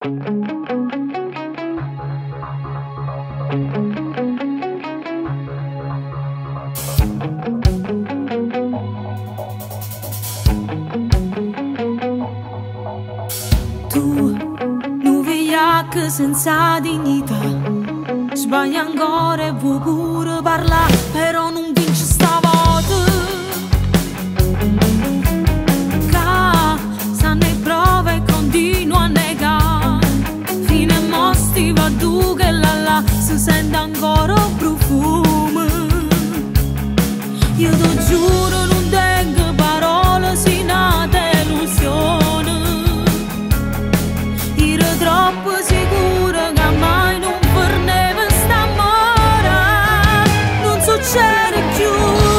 Tu, non vigliacca senza dignità, sbagli ancora e vuoi pure parlare, però non vinci stavolta. Che sanno le prove e continua a negare, fino a mo' stiva tu che là si sente ancora un profumo. Io ti giuro non tengo parole, si nata illusione. Troppo sicura che mai non tornava st'amore. Non succede più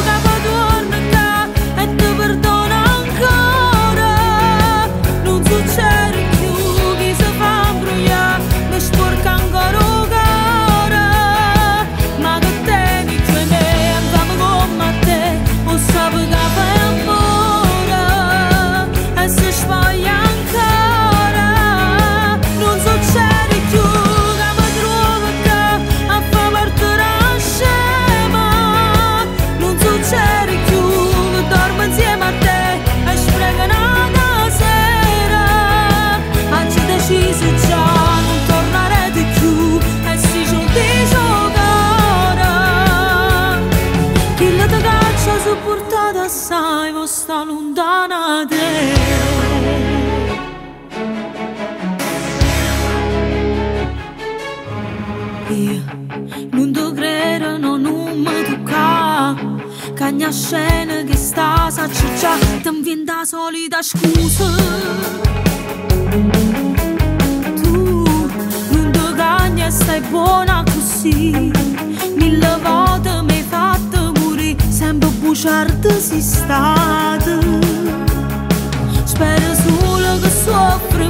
che poi torna qua e ti perdona ancora. Non succede più che si fa imbrogliare, mi sporca ancora il cuore. Ma che tieni tu e me, andiamo come te, o sape che fai amore e si sbaglia ancora. Non succede più che mi trovo qua a far partire la scema. Non succede più che dormo insieme a te e spreco una sera. Oggi deciso già non tornerete più e si ci dice cara. Chi la ti caccia supportata assai, ma sta lontana da te. Io non ti credo, no, non mi tocca, che ogni scena che sta s'acciccia ti inventa la solita scusa. Tu non ti cagni e stai buona così, mille volte mi hai fatto morire, sempre bugiarda sei stata. Spero solo che soffri